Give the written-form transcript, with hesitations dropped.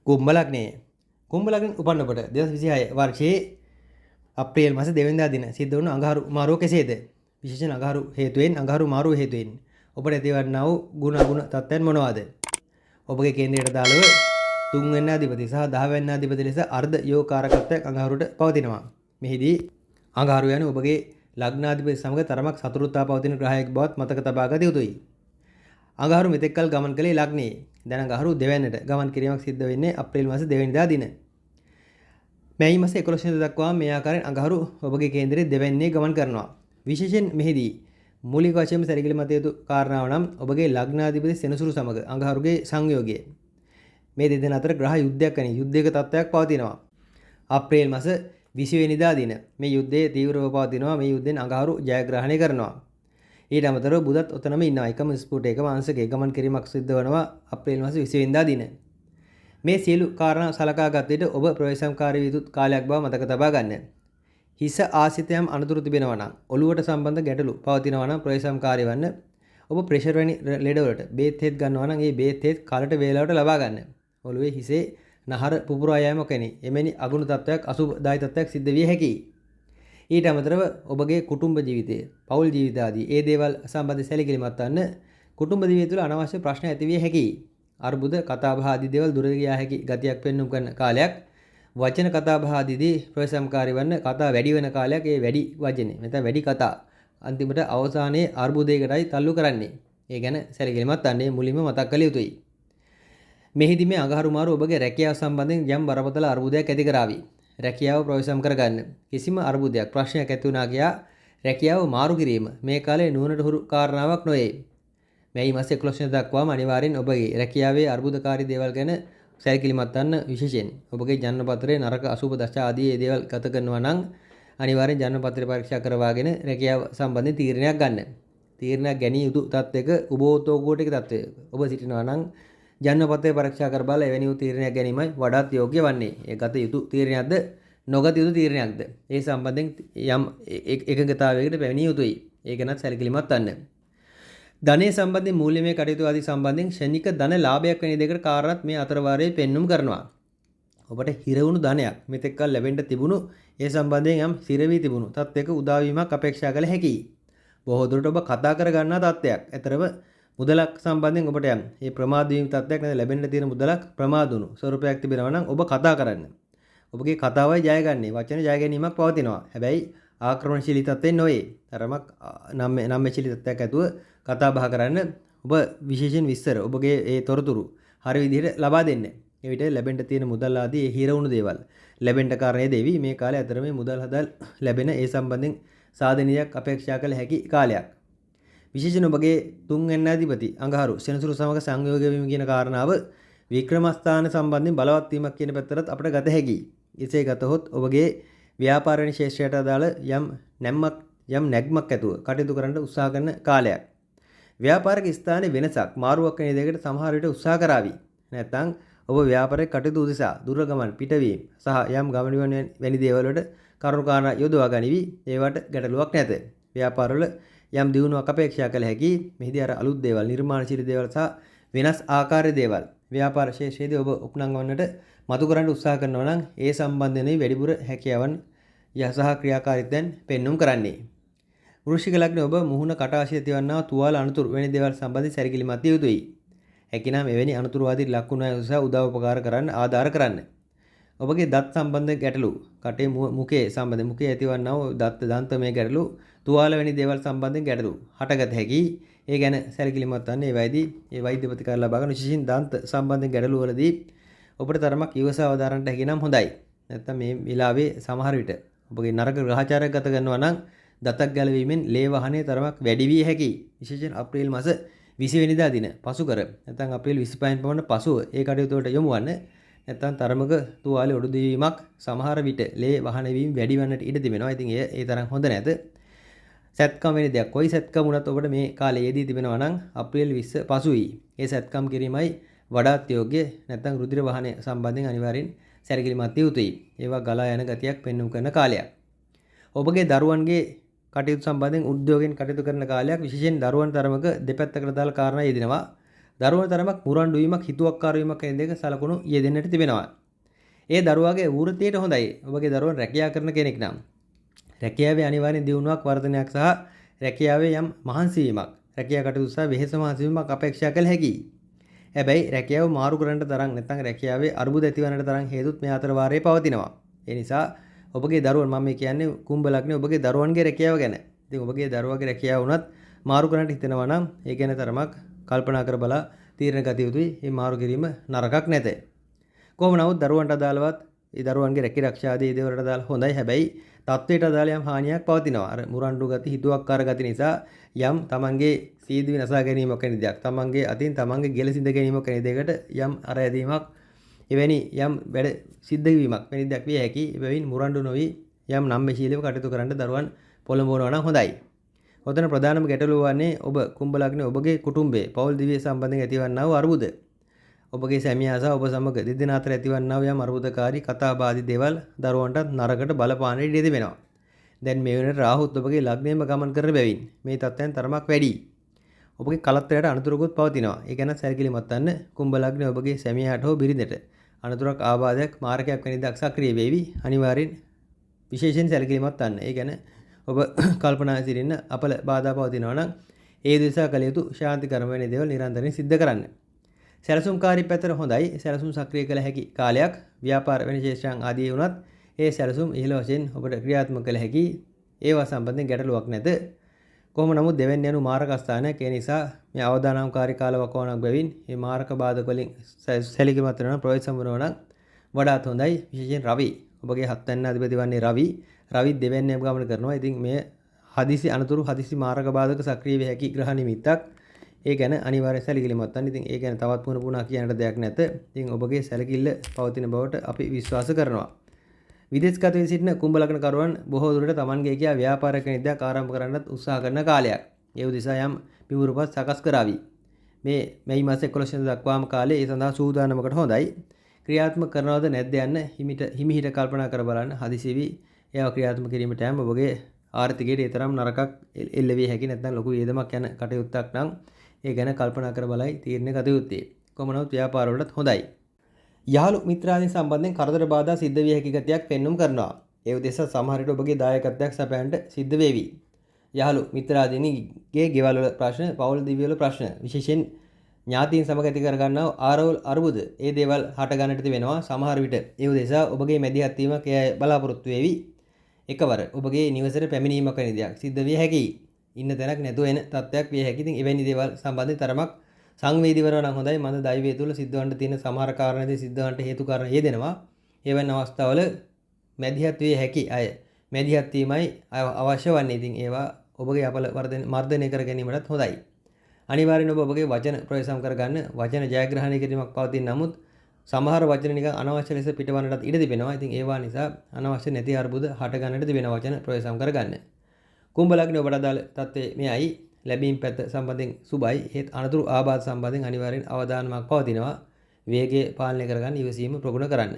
කුම්භ ලග්නයේ කුම්භ ලග්නෙන් උපන්න ඔබට 2026 වර්ෂයේ අප්‍රේල් මාස 2 වෙනිදා දින සිද්ධ වුණු අඟහරු මාරුව කෙසේද? විශේෂයෙන් අඟහරු හේතුවෙන් අඟහරු මාරුව හේතුවෙන් ඔබට ඇතිවන්නා වූ ගුණ තත්ත්වයන් මොනවාද? ඔබගේ කේන්ද්‍රයට දාළව 3 වෙනි අධිපති සහ 10 වෙනි අධිපති ලෙස අර්ධ යෝගකාරකත්වයක් අඟහරුට පවතිනවා. මෙහිදී අඟහරු යන ඔබගේ ලග්නාධිපති සමග තරමක් සතුරුතා පවතින ග්‍රහයෙක් බවත් මතක තබා ගත යුතුයි. අඟහරු මෙතෙක්කල් ගමන් කළේ ලග්නයේ. දැන් අඟහරු දෙවැන්නට ගමන් කිරීමක් සිද්ධ වෙන්නේ අප්‍රේල් මාස 2 වෙනිදා දින. මැයි මාස 11 වෙනිදා දක්වා මේ ආකාරයෙන් අඟහරු ඔබගේ කේන්දරයේ දෙවැන්නේ ගමන් කරනවා. විශේෂයෙන් මෙහිදී මූලික වශයෙන්ම සැලකිලිමත් යුතු කාරණාව නම් ඔබගේ ලග්නාධිපති සෙනසුරු සමග අඟහරුගේ සංයෝගය. මේ දෙදෙනා අතර ග්‍රහ යුද්ධයක් වැනි යුද්ධයක තත්ත්වයක් පවතිනවා. අප්‍රේල් මාස 20 වෙනිදා දින මේ යුද්ධයේ තීව්‍රව පවතිනවා. මේ යුද්ධෙන් අඟහරු ජයග්‍රහණය කරනවා. ඊට අමතරව බුදත් ඔතනම ඉන්නවා. එකම ස්පුටයකම අංශකයේ ගමන් කිරීමක් සිද්ධ වෙනවා අප්‍රේල් මාස 20 වෙනිදා දින. මේ සියලු කාරණා සලකා ගත විට ඔබ ප්‍රවේශම්කාරී යුතු කාලයක් බව මතක තබා ගන්න. හිස ආසිතයම් අනතුරු තිබෙනවා නම් ඔළුවට සම්බන්ධ ගැටලු පවතිනවා නම් ප්‍රවේශම්කාරී වන්න. ඔබ ප්‍රෙෂර් වැනි ලෙඩවලට බේත් හේත් ගන්නවා නම් ඒ බේත් හේත් කාලට වේලාවට ලබා ගන්න. ඔළුවේ හිසේ නහර පුපුරා යෑම කෙනි එමෙනි අගුණ තත්ත්වයක් අසුභදායී තත්ත්වයක් සිද්ධ විය හැකියි. ඊට අමතරව ඔබගේ කුටුම්බ ජීවිතය, පෞල් ජීවිත ආදී ඒ දේවල් සම්බන්ධ සැලකිලිමත් වන්න. කුටුම්බ ජීවිතය තුළ අනවශ්‍ය ප්‍රශ්න ඇති විය හැකියි. අර්බුද, කතාබහ ආදී දේවල් දුර ගියා හැකි ගතියක් පෙන්වුම් කරන කාලයක්. වචන කතාබහ ආදීදී ප්‍රවේශම්කාරී වන්න. කතා වැඩි වෙන කාලයක්. ඒ වැඩි වචනේ නැත්නම් වැඩි කතා අන්තිමට අවසානයේ අර්බුදයකටයි තල්ලු කරන්නේ. ඒ ගැන සැලකිලිමත් වන්නේ මුලින්ම මතක් කළ යුතුයි. මෙහිදී මේ අඟහරු මාරු ඔබගේ රැකියාව සම්බන්ධයෙන් යම් බරපතල අර්බුදයක් ඇති කරાવી. රැකියාව ප්‍රවේශම් කරගන්න. කිසිම අර්බුදයක් ප්‍රශ්නයක් ඇති වුණා කියා රැකියාව මාරු කිරීම මේ කාලේ නුවණට හුරු කාරණාවක් නොවේ. මැයි මාස 11 වෙනිදා දක්වාම අනිවාර්යෙන් ඔබගේ රැකියාවේ අර්බුදකාරී දේවල් ගැන සැලකිලිමත් වන්න. විශේෂයෙන් ඔබගේ ජන්මපත්‍රයේ නරක අසුබ දශා ආදී ඒ දේවල් ගත කරනවා නම් අනිවාර්යෙන් ජන්මපත්‍රය පරීක්ෂා කරවාගෙන රැකියාව සම්බන්ධයෙන් තීරණයක් ගන්න. තීරණයක් ගැනීම යුතු තත්ත්වයක උබෝතෝගෝටික තත්ත්වයක ඔබ සිටිනවා නම් ජන්මපත්‍රය පරීක්ෂා කර බලලා එවැනි වූ තීරණයක් ගැනීමයි වඩාත් යෝග්‍ය වන්නේ. ඒ ගත යුතු තීරණයක්ද නොගත යුතු තීරණයක්ද ඒ සම්බන්ධයෙන් යම් එකඟතාවයකට පැමිණිය යුතුයි. ඒ ගැනත් සැලකිලිමත් වන්න. ධනය සම්බන්ධයෙන් මූල්‍යමය කටයුතු ආදී සම්බන්ධයෙන් ශනික ධන ලාභයක් වැනි දෙයකට කාරණාත් මේ අතර වාරයේ පෙන්눔 කරනවා. ඔබට හිරවුණු ධනයක් මෙතෙක් කල ලැබෙන්න තිබුණු ඒ සම්බන්ධයෙන් යම් සිර වී තිබුණු තත්ත්වයක උදාවීමක් අපේක්ෂා කළ හැකියි. බොහෝ දුරට ඔබ කතා කර ගන්නා තත්ත්වයක්. ඇතරම මුදලක් සම්බන්ධයෙන් ඔබට යම් මේ ප්‍රමාද වීම තත්ත්වයක් නැත්නම් ලැබෙන්න තියෙන මුදලක් ප්‍රමාදුණු ස්වරූපයක් තිබෙනවා නම් ඔබ කතා කරන්න. ඔබගේ කතාවයි ජයගන්නේ. වචන ජය ගැනීමක් පවතිනවා. හැබැයි ආක්‍රමණශීලී තත්ත්වෙන් නොවේ. තරමක් නම්මේශීලී තත්ත්වයක් ඇතුව කතා බහ කරන්න. ඔබ විශේෂයෙන් විස්තර ඔබගේ ඒ තොරතුරු හරි විදිහට ලබා දෙන්න. ඒ විට ලැබෙන්න තියෙන මුදල් ආදී හිර වුණු දේවල් ලැබෙන්න කාරණේ දෙවි. මේ කාලේ අතර මේ මුදල් හදල් ලැබෙන ඒ සම්බන්ධයෙන් සාධනීයක් අපේක්ෂා කළ හැකි කාලයක්. විශේෂයෙන් ඔබගේ 3 වෙනි අධිපති අඟහරු සෙනසුරු සමග සංයෝග වීම කියන කාරණාව වික්‍රමස්ථාන සම්බන්ධයෙන් බලවත් වීමක් කියන පැත්තට අපිට ගත හැකියි. එසේ ගතහොත් ඔබගේ ව්‍යාපාර වෙන ශේෂ්ත්‍රයට අදාළ යම් නැග්මක් ඇතුව කටයුතු කරන්න උත්සාහ කරන කාලයක්. ව්‍යාපාරික ස්ථානයේ වෙනසක් මාරුවක් වෙන දෙයකට සමහර විට උත්සාහ කරાવી. නැත්නම් ඔබ ව්‍යාපාරයේ කටයුතු උදෙසා දුර ගමන් පිටවීම සහ යම් ගමන වැනි දේවල් වලට කරුණු කාරණා යොදවා ගනිවි. ඒවට ගැටලුවක් නැත. ව්‍යාපාරවල යම් දියුණුවක් අපේක්ෂා කළ හැකි. මෙහිදී අර අලුත් දේවල්, නිර්මාණශීලී දේවල් සහ වෙනස් ආකාරයේ දේවල් ව්‍යාපාර ශේෂ්ත්‍රයේදී ඔබ උපනංග වන්නට මතු කරන්න උත්සාහ කරනවා නම් ඒ සම්බන්ධයෙන් වැඩිපුර හැකියාවන් යසහ ක්‍රියාකාරීත්වයන් පෙන්눔 කරන්නේ. වෘශ්චික ලග්න ඔබ මුහුණ කටාශය තියවන්නා තුවාල අනුතුරු වෙන දේවල් සම්බන්ධයෙන් සැලකිලිමත් විය යුතුයි. හැකිනම් එවැනි අනුතුරුවාදී ලක්ෂණ උසා උදව් උපකාර කරන්න ආධාර කරන්න. ඔබගේ දත් සම්බන්ධ ගැටලු, කටේ මුඛයේ සම්බන්ධ මුඛයේ ඇතිවන්නා වූ දන්තමය ගැටලු, තුවාල වැනි දේවල් සම්බන්ධයෙන් ගැටලු හටගත හැකි. ඒ ගැන සැලකිලිමත් වන්න. ඒ වයිදී ඒ වෛද්‍ය ප්‍රතිකාර ලබා ගන්න. විශේෂයෙන් දන්ත සම්බන්ධ ගැටලු වලදී ඔබට තරමක් ඉවසාව දාරන්නට හැකි නම් හොඳයි. නැත්නම් මේ වෙලාවේ සමහර විට ඔබගේ නරක ග්‍රහචාරයක් ගත කරනවා නම් දතක් ගැලවීමෙන් ලේ වහනේ තරමක් වැඩි විය හැකියි. විශේෂයෙන් අප්‍රේල් මාස 20 වෙනිදා දින පසු කර නැත්නම් අප්‍රේල් 25 පමණ පසුව ඒ කටයුතු වලට යොමු වන්න. නැත්නම් තරමක තුවාලේ ඔඩු දීවීමක් සමහර විට ලේ වහන වීම වැඩි වන්නට ඉඩ තිබෙනවා. ඉතින් ඒ තරම් හොඳ නැත. සැත්කම් වෙන දෙයක්. කොයි සැත්කම් වුණත් ඔබට මේ කාලයේදී තිබෙනවා නම් අප්‍රේල් 20 පසුයි. ඒ සැත්කම් කිරීමයි වඩාත් යෝග්‍ය. නැත්නම් රුධිර වහනය සම්බන්ධයෙන් අනිවාර්යෙන් සැලකිලිමත් විය යුතුයි. ඒවා ගලා යන ගතියක් පෙන්වුම් කරන කාලයක්. ඔබගේ දරුවන්ගේ කටයුතු සම්බන්ධයෙන් උද්‍යෝගයෙන් කටයුතු කරන කාලයක්. විශේෂයෙන් දරුවන් තරමක දෙපැත්තකට දාලා කාරණා යෙදෙනවා. දරුවන තරමක් මුරණ්ඩු වීමක් හිතුවක්කාර වීමක් කියන දෙක සලකුණු යෙදෙන්නට තිබෙනවා. ඒ දරුවාගේ වෘත්තියට හොඳයි. ඔබගේ දරුවන් රැකියාව කරන කෙනෙක් නම් රැකියාවේ අනිවාර්ය දියුණුවක් වර්ධනයක් සහ රැකියාවේ යම් මහන්සි වීමක් රැකියාව කටයුතු සහ වෙහෙස මහන්සි වීමක් අපේක්ෂා කළ හැකියි. හැබැයි රැකියාව මාරු කරන්නට තරම් නැත්නම් රැකියාවේ අර්බුද ඇතිවන්නට තරම් හේතුත් මේ අතර වාරයේ පවතිනවා. ඒ නිසා ඔබගේ දරුවන් මම කියන්නේ කුම්භ ලග්නේ ඔබගේ දරුවන්ගේ රැකියාව ගැන. ඉතින් ඔබගේ දරුවාගේ රැකියාව වුණත් මාරු කරන්නට හිතෙනවා නම් ඒ ගැන තරමක් කල්පනා කර බලා තීරණ ගත යුතුයි. මේ මාරු කිරීම නරකක් නැත. කොහොම නමුත් දරුවන්ට අදාළවත් ඒ දරුවන්ගේ රැකී ආරක්ෂා ආදී දේවල්ට අදාළ හොඳයි. හැබැයි තත්වයට අදාළ යම් හානියක් පවතිනවා. අර මුරණ්ඩු ගති හිතුවක්කාර ගති නිසා යම් තමන්ගේ සීදුවි නසා ගැනීමක් වෙන දෙයක්. තමන්ගේ අතින් තමන්ගේ ගෙල සිඳ ගැනීමක් වෙන දෙයකට යම් අර ඇදීමක් එවැනි යම් වැඩ සිද්ධ වීමක් වෙන දෙයක් විය හැකි. එබැවින් මුරණ්ඩු නොවි යම් නම්‍යශීලීව කටයුතු කරන්න දරුවන් පොළඹවනවා නම් හොඳයි. ඔතන ප්‍රධානම ගැටලුව වන්නේ ඔබ කුම්භ ලග්නේ ඔබගේ කුටුම්බයේ පෞල් දිවිය සම්බන්ධයෙන් ඇතිවන්නා වූ අර්බුද. ඔබගේ සැමියා සහ ඔබ සමග දෙදෙනා අතර ඇතිවන්නා වූ යම් අර්බුදකාරී කතාබාදී දේවල් දරුවන්ට නරකට බලපාන ඉඩ තිබෙනවා. දැන් මේ වෙනකොට රාහුත් ඔබගේ ලග්නයෙම ගමන් කරන බැවින් මේ තත්ත්වයන් තරමක් වැඩි. ඔබගේ කලත්‍රයට අනුතුරකුත් පවතිනවා. ඒ ගැන සැලකිලිමත් වන්න. කුම්භ ලග්නේ ඔබගේ සැමියාට හෝ බිරිඳට අනුතුරක් ආබාධයක් මාරකයක් වෙන දක් සක්‍රිය වේවි. අනිවාර්යෙන් විශේෂයෙන් සැලකිලිමත් වන්න. ඒ ගැන ඔබ කල්පනා සිටින්න අපල බාධා පවතිනවා නම් ඒ දිසා කළ යුතු ශාන්තිකරම වෙන දේවල් නිරන්තරයෙන් සිද්ධ කරන්න. සැලසුම්කාරී පැත්තට හොඳයි. සැලසුම් සක්‍රිය කළ හැකි කාලයක් ව්‍යාපාර වෙන ශේෂ්ත්‍රයන් ආදී වුණත් ඒ සැලසුම් ඉහළ වශයෙන් ඔබට ක්‍රියාත්මක කළ හැකි. ඒවා සම්බන්ධයෙන් ගැටලුවක් නැත. කොහොම නමුත් දෙවැනි යනු මාරක ස්ථානයක්. ඒ නිසා මේ අවදානම්කාරී කාලවකවානුවක් බැවින් මේ මාරක බාධක වලින් සැලකිලිමත් වෙනවා ප්‍රවේශ සම්බන්ධව නම් වඩාත් හොඳයි. විශේෂයෙන් රවි ඔබගේ 7 වෙනි අධිපති වන්නේ රවි දෙවැන්නේම ගමන කරනවා. ඉතින් මේ හදිසි අනතුරු හදිසි මාරක බාධක සක්‍රිය වේ හැකි ග්‍රහ නිමිත්තක්. ඒ ගැන අනිවාර්ය සැලකිලිමත් වන්න. ඉතින් ඒ ගැන තවත් පුණා කියන්නට දෙයක් නැත. ඉතින් ඔබගේ සැලකිල්ල පවතින බවට අපි විශ්වාස කරනවා. විදේශගත වී සිටින කුම්භ ලග්න කරුවන් බොහෝ දුරට තමන්ගේ කියා ව්‍යාපාරයක නිදයක් ආරම්භ කරන්නත් උත්සාහ කරන කාලයක්. ඒ උදෙසා යම් පියවරපත් සකස් කරાવી. මේ මැයි මාස 11 වෙනිදා දක්වාම කාලේ ඒ සඳහා සූදානමකට හොඳයි. ක්‍රියාත්මක කරනවද නැද්ද යන්න හිමිහිට කල්පනා කර බලන්න. හදිසිවි ඒවා ක්‍රියාත්මක කිරීමට යම් ඔබගේ ආර්ථිකයට ඒ තරම් නරකක් එල්ල විය හැකි නැත්නම් ලොකු වේදමක් යන කටයුත්තක් නම් ඒ ගැන කල්පනා කර බලයි තීරණය ගත යුත්තේ. කොහොම නමුත් ව්‍යාපාර වලටත් හොඳයි. යහළු මිත්‍රාදීන් සම්බන්ධයෙන් කරදර බාධා සිද්ධ විය හැකි ගතියක් පෙන්눔 කරනවා. ඒ උදෙසා සමහර විට ඔබගේ දායකත්වයක් සපයන්නට සිද්ධ වේවි. යහළු මිත්‍රාදීන්ගේ ගෙවල් වල ප්‍රශ්න, පෞල් දිව්‍ය වල ප්‍රශ්න, විශේෂයෙන් ඥාතීන් සමග ඇති කර ගන්නා ආරවුල් අර්බුද ඒ දේවල් හට ගන්නට තිබෙනවා. සමහර විට ඒ උදෙසා ඔබගේ මැදිහත් වීමක් එය බලාපොරොත්තු වෙවි. එකවර ඔබගේ නිවසට පැමිණීමක් වෙන දෙයක් සිද්ධ විය හැකියි. ඉන්න තැනක් නැතුව එන තත්ත්වයක් විය හැකියි. ඉතින් එවැනි දේවල් සම්බන්ධයෙන් තරමක් සංවේදීවර නම් හොඳයි. මන්ද දෛවයේ තුල සිද්ධවන්න තියෙන සමහර කාරණාදී සිද්ධවන්නට හේතු කාරණා යෙදෙනවා. එවැනි අවස්ථාවල මැදිහත් විය හැකි අය මැදිහත් වීමයි අවශ්‍ය වන්නේ. ඉතින් ඒවා ඔබගේ අපල මර්ධනය කර ගැනීමටත් හොඳයි. අනිවාර්යෙන් ඔබ ඔබගේ වචන ප්‍රවේශම් කරගන්න. වචන ජයග්‍රහණය කිරීමක් පවතින නමුත් සමහර වචන නිකන් අනවශ්‍ය ලෙස පිටවන්නටත් ඉඩ තිබෙනවා. ඉතින් ඒවා නිසා අනවශ්‍ය නැති අර්බුද හට ගන්නට තිබෙන වචන ප්‍රවේශම් කරගන්න. කුම්භ ලග්නේ ඔබට අදාළ තත්ත්වයේ මෙයයි. ලැබීම් පැත්ත සම්බන්ධයෙන් සුබයි. හේත් අනතුරු ආබාධ සම්බන්ධයෙන් අනිවාර්යෙන් අවධානමක් පවතිනවා. වේගය පාලනය කරගන්න ඉවසීම ප්‍රගුණ කරන්න.